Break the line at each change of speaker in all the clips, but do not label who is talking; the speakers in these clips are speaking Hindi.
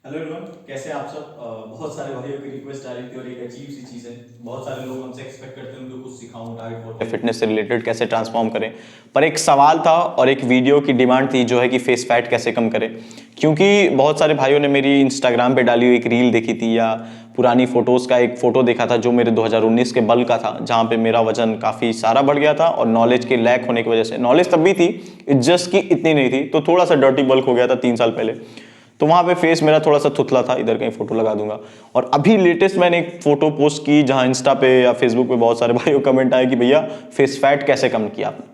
हेलो एवरीवन, कैसे हैं आप सब। बहुत सारे भाइयों की रिक्वेस्ट आ रही थी और एक अजीब सी चीज़ है। बहुत सारे लोग हमसे एक्सपेक्ट करते हैं उनको कुछ सिखाऊं डाइट और फिटनेस से रिलेटेड कैसे ट्रांसफॉर्म करें। पर एक सवाल था और एक वीडियो की डिमांड थी जो है कि फेस फैट कैसे कम करें। क्योंकि बहुत सारे भाइयों ने मेरी इंस्टाग्राम पे डाली हुई एक रील देखी थी या पुरानी फोटोज़ का एक फ़ोटो देखा था जो मेरे 2019 के बल का था, जहाँ पे मेरा वजन काफ़ी सारा बढ़ गया था और नॉलेज के लैक होने की वजह से, नॉलेज तब भी थी, जस्ट की इतनी नहीं थी, तो थोड़ा सा डर्टी बल्क हो गया था 3 साल पहले। तो वहां पे फेस मेरा थोड़ा सा थुथला था, इधर कहीं फोटो लगा दूंगा। और अभी लेटेस्ट मैंने एक फोटो पोस्ट की जहां इंस्टा पे या फेसबुक पे बहुत सारे भाइयों कमेंट आए कि भैया फेस फैट कैसे कम किया आपने।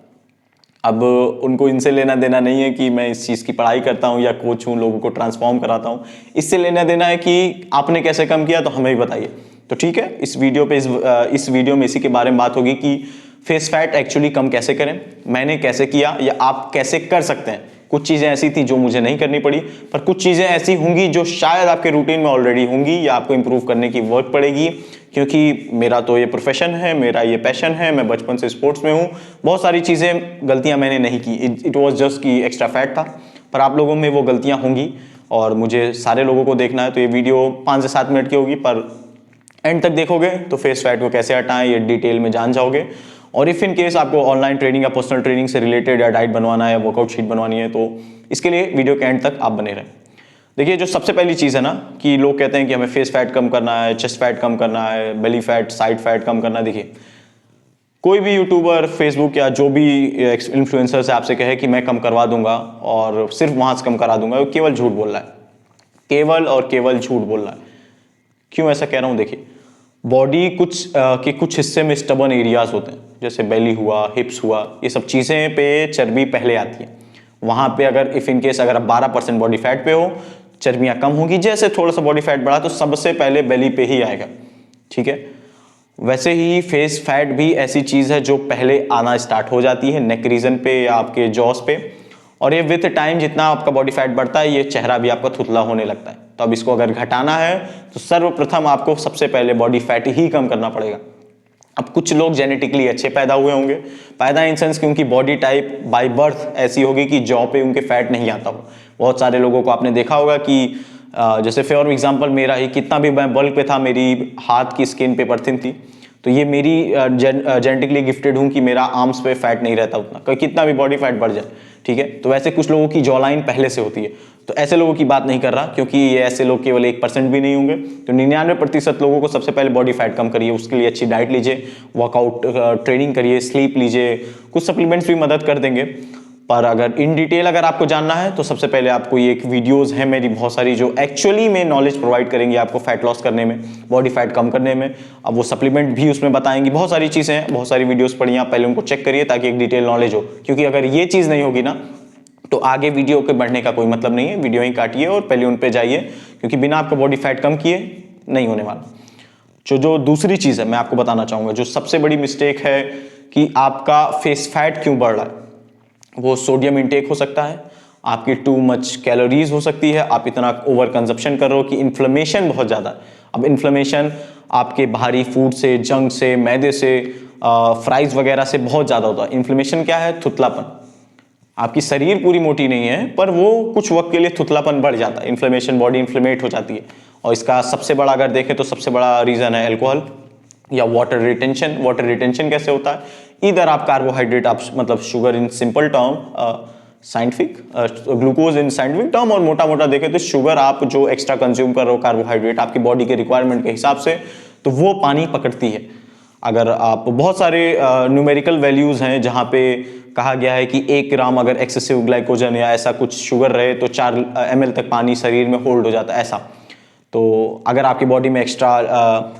अब उनको इनसे लेना देना नहीं है कि मैं इस चीज़ की पढ़ाई करता हूं या कोच हूं, लोगों को ट्रांसफॉर्म कराता हूं। इससे लेना देना है कि आपने कैसे कम किया, तो हमें भी बताइए। तो ठीक है, इस वीडियो पे इस वीडियो में इसी के बारे में बात होगी कि फेस फैट एक्चुअली कम कैसे करें, मैंने कैसे किया या आप कैसे कर सकते हैं। कुछ चीज़ें ऐसी थी जो मुझे नहीं करनी पड़ी, पर कुछ चीज़ें ऐसी होंगी जो शायद आपके रूटीन में ऑलरेडी होंगी या आपको इंप्रूव करने की वर्क पड़ेगी। क्योंकि मेरा तो ये प्रोफेशन है, मेरा ये पैशन है, मैं बचपन से स्पोर्ट्स में हूँ। बहुत सारी चीज़ें गलतियाँ मैंने नहीं की, इट वॉज जस्ट कि एक्स्ट्रा फैट था। पर आप लोगों में वो गलतियाँ होंगी और मुझे सारे लोगों को देखना है, तो ये वीडियो 5 से 7 मिनट की होगी, पर एंड तक देखोगे तो फेस फैट को कैसे हटाएं ये डिटेल में जान जाओगे। और इफ़ इन केस आपको ऑनलाइन ट्रेनिंग या पर्सनल ट्रेनिंग से रिलेटेड या डाइट बनवाना है या वर्कआउट शीट बनवानी है, तो इसके लिए वीडियो के एंड तक आप बने रहें। देखिए, जो सबसे पहली चीज़ है ना कि लोग कहते हैं कि हमें फेस फैट कम करना है, चेस्ट फैट कम करना है, बेली फैट, साइड फैट कम करना है। देखिए, कोई भी यूट्यूबर, फेसबुक या जो भी इन्फ्लुएंसर से आपसे कहे कि मैं कम करवा दूंगा और सिर्फ वहां से कम करा दूंगा, वो केवल झूठ बोल रहा है। केवल और केवल झूठ बोल रहा है। क्यों ऐसा कह रहा हूं? देखिए, बॉडी के कुछ हिस्से में स्टबन एरियाज होते हैं, जैसे बेली हुआ, हिप्स हुआ, ये सब चीज़ें पे चर्बी पहले आती है। वहां पे अगर इफ इन केस अगर आप 12% बॉडी फैट पे हो, चर्बियां कम होगी। जैसे थोड़ा सा बॉडी फैट बढ़ा तो सबसे पहले बेली पे ही आएगा। ठीक है, वैसे ही फेस फैट भी ऐसी चीज है जो पहले आना स्टार्ट हो जाती है नेक रीजन पे या आपके जॉस पे। और ये विथ टाइम जितना आपका बॉडी फैट बढ़ता है, ये चेहरा भी आपका थुथला होने लगता है। तो अब इसको अगर घटाना है तो सर्वप्रथम आपको सबसे पहले बॉडी फैट ही कम करना पड़ेगा। अब कुछ लोग जेनेटिकली अच्छे पैदा हुए होंगे, पैदा इन सेंस कि उनकी बॉडी टाइप बाय बर्थ ऐसी होगी कि जॉ पे उनके फैट नहीं आता हो। बहुत सारे लोगों को आपने देखा होगा कि जैसे फॉर एग्जांपल मेरा ही, कितना भी मैं बल्क पे था, मेरी हाथ की स्किन पे बर्थिन थी, तो ये मेरी जेनेटिकली गिफ्टेड हूं कि मेरा आर्म्स पे फैट नहीं रहता उतना, कितना भी बॉडी फैट बढ़ जाए। ठीक है, तो वैसे कुछ लोगों की जॉ लाइन पहले से होती है। तो ऐसे लोगों की बात नहीं कर रहा, क्योंकि ये ऐसे लोग केवल 1% भी नहीं होंगे। तो 99% लोगों को सबसे पहले बॉडी फैट कम करिए, उसके लिए अच्छी डाइट लीजिए, वर्कआउट ट्रेनिंग करिए, स्लीप लीजिए, कुछ सप्लीमेंट्स भी मदद कर देंगे। पर अगर इन डिटेल अगर आपको जानना है तो सबसे पहले आपको ये एक वीडियोस है मेरी बहुत सारी जो एक्चुअली में नॉलेज प्रोवाइड करेंगी आपको फैट लॉस करने में, बॉडी फैट कम करने में। अब वो सप्लीमेंट भी उसमें बताएंगी, बहुत सारी चीजें हैं, बहुत सारी वीडियोस पढ़िए आप, पहले उनको चेक करिए ताकि एक डिटेल नॉलेज हो। क्योंकि अगर ये चीज नहीं होगी ना तो आगे वीडियो के बढ़ने का कोई मतलब नहीं है। वीडियो ही काटिए और पहले उन पे जाइए, क्योंकि बिना आपका बॉडी फैट कम किए नहीं होने वाला। जो दूसरी चीज है मैं आपको बताना चाहूंगा, जो सबसे बड़ी मिस्टेक है कि आपका फेस फैट क्यों बढ़ रहा है, वो सोडियम इंटेक हो सकता है, आपकी टू मच कैलोरीज हो सकती है, आप इतना ओवर कंजप्शन कर रहे हो कि इन्फ्लेमेशन बहुत ज़्यादा है। अब इन्फ्लेमेशन आपके बाहरी फूड से, जंक से, मैदे से, फ्राइज वगैरह से बहुत ज़्यादा होता है। इन्फ्लेमेशन क्या है? थुतलापन। आपकी शरीर पूरी मोटी नहीं है, पर वो कुछ वक्त के लिए थुतलापन बढ़ जाता है, इन्फ्लेमेशन, बॉडी इन्फ्लेमेट हो जाती है। और इसका सबसे बड़ा अगर देखें तो सबसे बड़ा रीज़न है अल्कोहल या वाटर रिटेंशन। वाटर रिटेंशन कैसे होता है? इधर आप कार्बोहाइड्रेट, आप मतलब sugar in simple term, scientific glucose in scientific term, और मोटा मोटा देखें तो शुगर आप जो एक्स्ट्रा कंज्यूम कर रहे हो, कार्बोहाइड्रेट आपकी बॉडी के रिक्वायरमेंट के हिसाब से, तो वो पानी पकड़ती है। अगर आप बहुत सारे न्यूमेरिकल वैल्यूज हैं जहां पे कहा गया है कि 1 ग्राम अगर एक्सेसिव ग्लाइकोजन या ऐसा कुछ शुगर रहे तो 4 ml तक पानी शरीर में होल्ड हो जाता है, ऐसा। तो अगर आपकी बॉडी में एक्स्ट्रा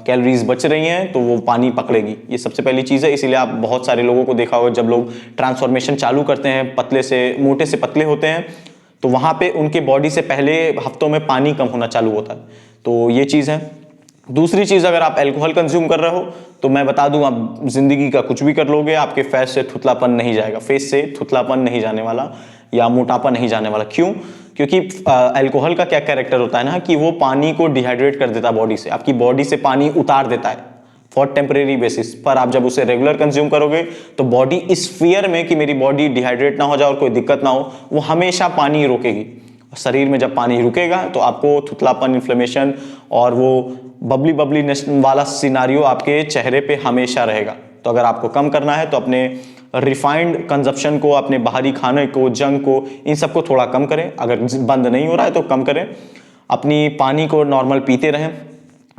कैलोरीज बच रही हैं तो वो पानी पकड़ेगी, ये सबसे पहली चीज़ है। इसीलिए आप बहुत सारे लोगों को देखा होगा, जब लोग ट्रांसफॉर्मेशन चालू करते हैं, पतले से मोटे से पतले होते हैं, तो वहां पे उनके बॉडी से पहले हफ्तों में पानी कम होना चालू होता है। तो ये चीज़ है। दूसरी चीज, अगर आप अल्कोहल कंज्यूम कर रहे हो तो मैं बता दूं, आप जिंदगी का कुछ भी कर लोगे, आपके फेस से थुतलापन नहीं जाएगा, फेस से थुतलापन नहीं जाने वाला या मोटापा नहीं जाने वाला। क्यों? क्योंकि अल्कोहल का क्या कैरेक्टर होता है ना कि वो पानी को डिहाइड्रेट कर देता है बॉडी से, आपकी बॉडी से पानी उतार देता है फॉर टेम्परेरी बेसिस पर। आप जब उसे रेगुलर कंज्यूम करोगे तो बॉडी इस फियर में कि मेरी बॉडी डिहाइड्रेट ना हो जाए और कोई दिक्कत ना हो, वो हमेशा पानी रोकेगी। शरीर में जब पानी रुकेगा तो आपको थुतलापन, इन्फ्लेमेशन और वो बबली बबली वाला सिनारियो आपके चेहरे पे हमेशा रहेगा। तो अगर आपको कम करना है तो अपने रिफाइंड कंजप्शन को, अपने बाहरी खाने को, जंक को, इन सबको थोड़ा कम करें। अगर बंद नहीं हो रहा है तो कम करें। अपनी पानी को नॉर्मल पीते रहें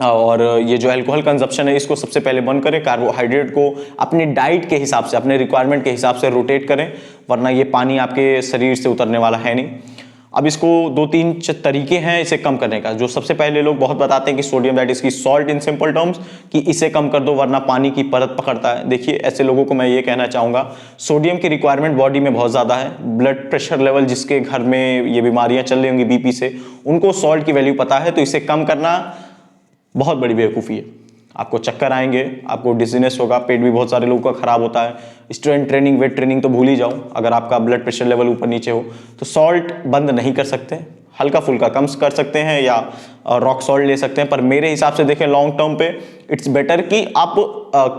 और ये जो अल्कोहल कंजप्शन है इसको सबसे पहले बंद करें। कार्बोहाइड्रेट को अपने डाइट के हिसाब से, अपने रिक्वायरमेंट के हिसाब से रोटेट करें, वरना ये पानी आपके शरीर से उतरने वाला है नहीं। अब इसको 2-3 तरीके हैं इसे कम करने का। जो सबसे पहले लोग बहुत बताते हैं कि सोडियम, दैट इज की सॉल्ट इन सिंपल टर्म्स, कि इसे कम कर दो वरना पानी की परत पकड़ता है। देखिए ऐसे लोगों को मैं ये कहना चाहूँगा, सोडियम की रिक्वायरमेंट बॉडी में बहुत ज़्यादा है। ब्लड प्रेशर लेवल जिसके घर में ये बीमारियाँ चल रही होंगी बीपी से, उनको सॉल्ट की वैल्यू पता है, तो इसे कम करना बहुत बड़ी बेवकूफ़ी है। आपको चक्कर आएंगे, आपको डिजीनेस होगा, पेट भी बहुत सारे लोगों का खराब होता है। स्ट्रेंथ ट्रेनिंग, वेट ट्रेनिंग तो भूल ही जाओ अगर आपका ब्लड प्रेशर लेवल ऊपर नीचे हो। तो सॉल्ट बंद नहीं कर सकते, हल्का फुल्का कम कर सकते हैं या रॉक सॉल्ट ले सकते हैं, पर मेरे हिसाब से देखें लॉन्ग टर्म पे इट्स बेटर कि आप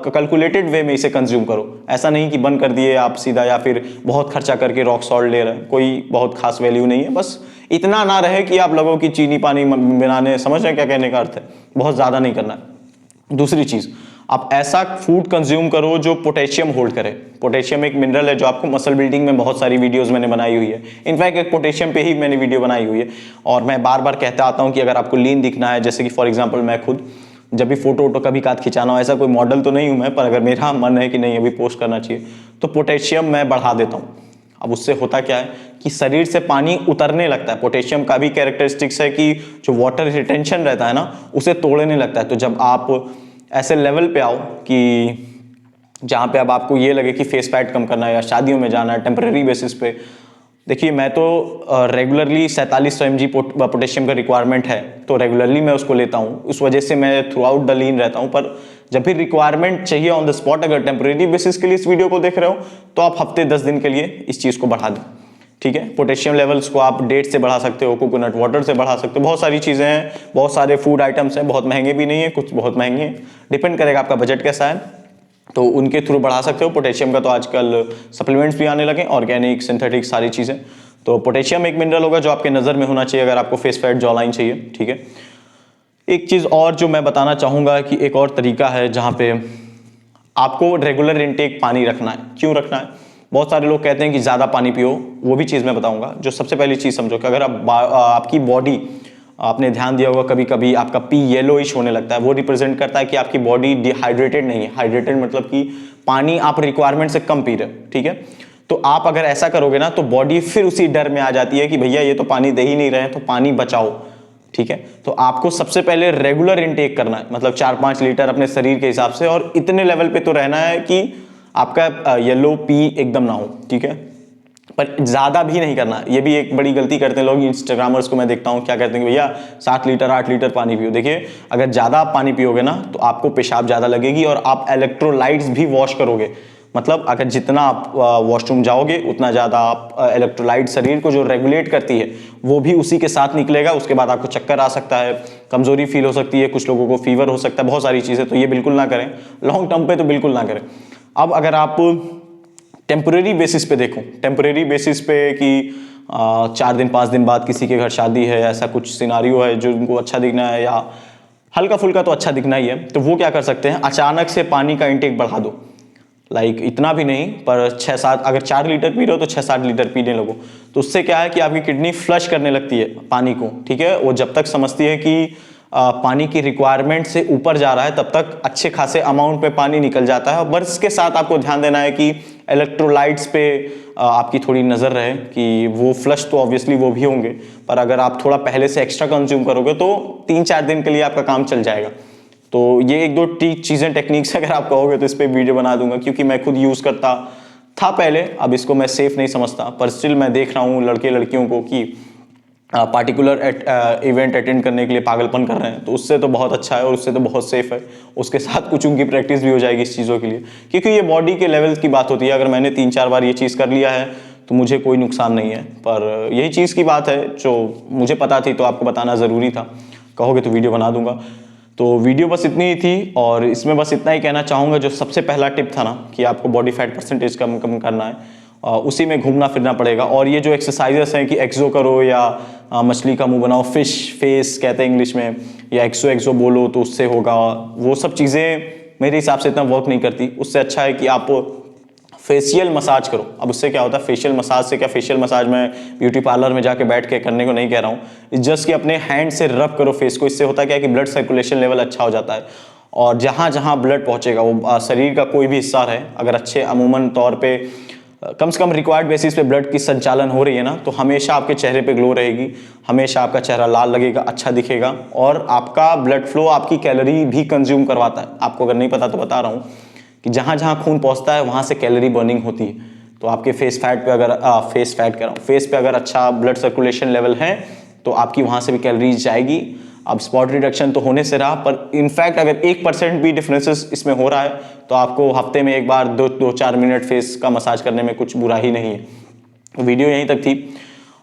कैलकुलेटेड वे में इसे कंज्यूम करो। ऐसा नहीं कि बंद कर दिए आप सीधा या फिर बहुत खर्चा करके रॉक सॉल्ट ले रहे हैं, कोई बहुत खास वैल्यू नहीं है। बस इतना ना रहे कि आप लोगों की चीनी पानी बनाने, समझ रहे हैं क्या कहने का अर्थ है, बहुत ज़्यादा नहीं करना है। दूसरी चीज़, आप ऐसा फूड कंज्यूम करो जो पोटेशियम होल्ड करे। पोटेशियम एक मिनरल है जो आपको मसल बिल्डिंग में बहुत सारी वीडियोस मैंने बनाई हुई है। इनफैक्ट एक पोटेशियम पे ही मैंने वीडियो बनाई हुई है और मैं बार बार कहता आता हूँ कि अगर आपको लीन दिखना है, जैसे कि फॉर एग्जांपल मैं खुद जब भी फोटो वोटो कभी काट खिंचाना हो, ऐसा कोई मॉडल तो नहीं हूँ मैं, पर अगर मेरा मन है कि नहीं अभी पोस्ट करना चाहिए तो पोटेशियम मैं बढ़ा देता हूँ। अब उससे होता क्या है कि शरीर से पानी उतरने लगता है। पोटेशियम का भी कैरेक्टरिस्टिक्स है कि जो वाटर रिटेंशन रहता है ना, उसे तोड़ने लगता है। तो जब आप ऐसे लेवल पे आओ कि जहाँ पे अब आपको ये लगे कि फेस फैट कम करना है या शादियों में जाना है टेम्परेरी बेसिस पे, देखिए मैं तो रेगुलरली 4700 mg पोटेशियम का रिक्वायरमेंट है, तो रेगुलरली मैं उसको लेता हूँ। उस वजह से मैं थ्रू आउट द लीन रहता हूँ। पर जब भी रिक्वायरमेंट चाहिए ऑन द स्पॉट, अगर टेम्परेरी बेसिस के लिए इस वीडियो को देख रहे हो, तो आप हफ्ते 10 दिन के लिए इस चीज़ को बढ़ा दें। ठीक है, पोटेशियम लेवल्स को आप डेट से बढ़ा सकते हो, कोकोनट वाटर से बढ़ा सकते हो, बहुत सारी चीज़ें हैं, बहुत सारे फूड आइटम्स हैं, बहुत महंगे भी नहीं है, कुछ बहुत महंगे हैं, डिपेंड करेगा आपका बजट कैसा है, तो उनके थ्रू बढ़ा सकते हो। पोटेशियम का तो आजकल सप्लीमेंट्स भी आने लगे, ऑर्गेनिक, सिंथेटिक, सारी चीज़ें। तो पोटेशियम एक मिनरल होगा जो आपके नज़र में होना चाहिए अगर आपको फेस फैट जॉ लाइन चाहिए। ठीक है, एक चीज़ और जो मैं बताना चाहूँगा कि एक और तरीका है जहाँ पे आपको रेगुलर इनटेक पानी रखना है। क्यों रखना है? बहुत सारे लोग कहते हैं कि ज़्यादा पानी पियो, वो भी चीज़ मैं बताऊंगा। जो सबसे पहली चीज़ समझो कि अगर आपकी बॉडी, आपने ध्यान दिया होगा कभी कभी आपका पी येलोइश होने लगता है, वो रिप्रेजेंट करता है कि आपकी बॉडी डिहाइड्रेटेड नहीं है। हाइड्रेटेड मतलब कि पानी आप रिक्वायरमेंट से कम पी रहे हो। ठीक है, तो आप अगर ऐसा करोगे ना तो बॉडी फिर उसी डर में आ जाती है कि भैया ये तो पानी दे ही नहीं रहे हैं, तो पानी बचाओ। ठीक है, तो आपको सबसे पहले रेगुलर इनटेक करना है, मतलब 4-5 लीटर अपने शरीर के हिसाब से, और इतने लेवल पे तो रहना है कि आपका येलो पी एकदम ना हो। ठीक है, पर ज्यादा भी नहीं करना। ये भी एक बड़ी गलती करते हैं लोग, इंस्टाग्रामर्स को मैं देखता हूँ क्या कहते हैं कि भैया 7 लीटर 8 लीटर पानी पियो। देखिए अगर ज्यादा आप पानी पियोगे ना तो आपको पेशाब ज्यादा लगेगी और आप इलेक्ट्रोलाइट्स भी वॉश करोगे। मतलब अगर जितना आप वॉशरूम जाओगे उतना ज़्यादा आप इलेक्ट्रोलाइट शरीर को जो रेगुलेट करती है वो भी उसी के साथ निकलेगा। उसके बाद आपको चक्कर आ सकता है, कमजोरी फील हो सकती है, कुछ लोगों को फीवर हो सकता है, बहुत सारी चीज़ें। तो ये बिल्कुल ना करें, लॉन्ग टर्म पे तो बिल्कुल ना करें। अब अगर आप टेम्परेरी बेसिस पे देखो, टेम्परेरी बेसिस पे कि 4 दिन 5 दिन बाद किसी के घर शादी है, ऐसा कुछ सिनारियो है जो उनको अच्छा दिखना है या हल्का फुल्का तो अच्छा दिखना ही है, तो वो क्या कर सकते हैं, अचानक से पानी का इंटेक बढ़ा दो। लाइक इतना भी नहीं, पर 6-7, अगर 4 लीटर पी रहे हो तो 6-7 लीटर पीने लगो। तो उससे क्या है कि आपकी किडनी फ्लश करने लगती है पानी को। ठीक है, वो जब तक समझती है कि पानी की रिक्वायरमेंट से ऊपर जा रहा है तब तक अच्छे खासे अमाउंट पे पानी निकल जाता है। और इसके साथ आपको ध्यान देना है कि इलेक्ट्रोलाइट्स पे आपकी थोड़ी नज़र रहे कि वो फ्लश तो ऑब्वियसली वो भी होंगे, पर अगर आप थोड़ा पहले से एक्स्ट्रा कंज्यूम करोगे तो 3-4 दिन के लिए आपका काम चल जाएगा। तो ये 1-2 चीज़ें, टेक्निक्स अगर आप कहोगे तो इस पर वीडियो बना दूंगा, क्योंकि मैं खुद यूज़ करता था पहले, अब इसको मैं सेफ नहीं समझता, पर स्टिल मैं देख रहा हूँ लड़के लड़कियों को कि पार्टिकुलर इवेंट अटेंड करने के लिए पागलपन कर रहे हैं, तो उससे तो बहुत अच्छा है और उससे तो बहुत सेफ है। उसके साथ कुछ उनकी प्रैक्टिस भी हो जाएगी इस चीज़ों के लिए, क्योंकि ये बॉडी के लेवल की बात होती है। अगर मैंने 3-4 बार ये चीज़ कर लिया है तो मुझे कोई नुकसान नहीं है, पर यही चीज़ की बात है जो मुझे पता थी तो आपको बताना ज़रूरी था। कहोगे तो वीडियो बना दूंगा। तो वीडियो बस इतनी ही थी और इसमें बस इतना ही कहना चाहूँगा, जो सबसे पहला टिप था ना कि आपको बॉडी फैट परसेंटेज कम करना है, उसी में घूमना फिरना पड़ेगा। और ये जो एक्सरसाइजेस हैं कि एक्सो करो या मछली का मुंह बनाओ, फिश फेस कहते हैं इंग्लिश में, या एक्सो बोलो तो उससे होगा, वो सब चीज़ें मेरे हिसाब से इतना वर्क नहीं करती। उससे अच्छा है कि आप फेशियल मसाज करो। अब उससे क्या होता है, फेशियल मसाज से क्या, फेशियल मसाज में ब्यूटी पार्लर में जाके बैठ के करने को नहीं कह रहा हूँ, जस्ट कि अपने हैंड से रब करो फेस को। इससे होता क्या है कि ब्लड सर्कुलेशन लेवल अच्छा हो जाता है, और जहाँ जहाँ ब्लड पहुँचेगा, वो शरीर का कोई भी हिस्सा है, अगर अच्छे अमूमन तौर पे कम से कम रिक्वायर्ड बेसिस पे ब्लड की संचालन हो रही है ना, तो हमेशा आपके चेहरे पे ग्लो रहेगी, हमेशा आपका चेहरा लाल लगेगा, अच्छा दिखेगा। और आपका ब्लड फ्लो आपकी कैलोरी भी कंज्यूम करवाता है। आपको अगर नहीं पता तो बता रहा हूँ कि जहाँ जहाँ खून पहुँचता है वहाँ से कैलोरी बर्निंग होती है। तो आपके फेस फैट पे अगर फेस पे अगर अच्छा ब्लड सर्कुलेशन लेवल है तो आपकी वहाँ से भी कैलोरीज जाएगी। अब स्पॉट रिडक्शन तो होने से रहा, पर इनफैक्ट अगर 1% भी डिफरेंसेस इसमें हो रहा है तो आपको हफ्ते में एक बार 2-4 मिनट फेस का मसाज करने में कुछ बुरा ही नहीं है। वीडियो यहीं तक थी,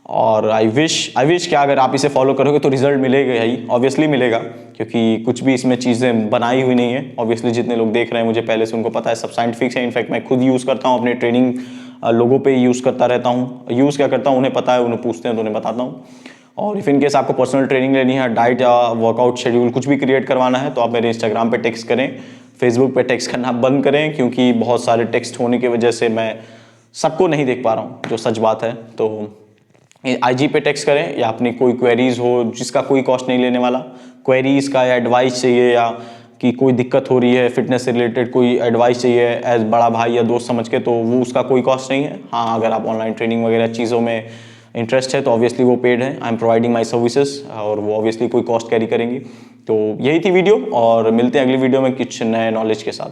और आई विश क्या अगर आप इसे फॉलो करोगे तो रिजल्ट मिलेगा ही, ऑब्वियसली मिलेगा, क्योंकि कुछ भी इसमें चीज़ें बनाई हुई नहीं है। ऑब्वियसली जितने लोग देख रहे हैं मुझे पहले से उनको पता है, सब साइंटिफिक है। इनफैक्ट मैं खुद यूज़ करता हूँ, अपने ट्रेनिंग लोगों पे यूज़ करता रहता हूँ। यूज़ क्या करता हूँ उन्हें पता है, उन्हें पूछते हैं तो उन्हें बताता हूँ। और इफ़ इन केस आपको पर्सनल ट्रेनिंग लेनी है, डाइट या वर्कआउट शेड्यूल कुछ भी क्रिएट करवाना है, तो आप मेरे इंस्टाग्राम पे टेक्स्ट करें, फेसबुक पे टेक्स्ट करना बंद करें, क्योंकि बहुत सारे टेक्स्ट होने की वजह से मैं सबको नहीं देख पा रहा हूँ, जो सच बात है। तो IG पे टेक्स्ट करें, या अपनी कोई क्वेरीज हो जिसका कोई कॉस्ट नहीं लेने वाला, क्वेरीज का या एडवाइस चाहिए, या कि कोई दिक्कत हो रही है फिटनेस से रिलेटेड, कोई एडवाइस चाहिए एज बड़ा भाई या दोस्त समझ के, तो वो उसका कोई कॉस्ट नहीं है। हाँ, अगर आप ऑनलाइन ट्रेनिंग वगैरह चीज़ों में इंटरेस्ट है तो ऑब्वियसली वो पेड है, I am providing my services, और वो ऑब्वियसली कोई कॉस्ट कैरी करेंगी। तो यही थी वीडियो, और मिलते हैं अगली वीडियो में कुछ नए नॉलेज के साथ।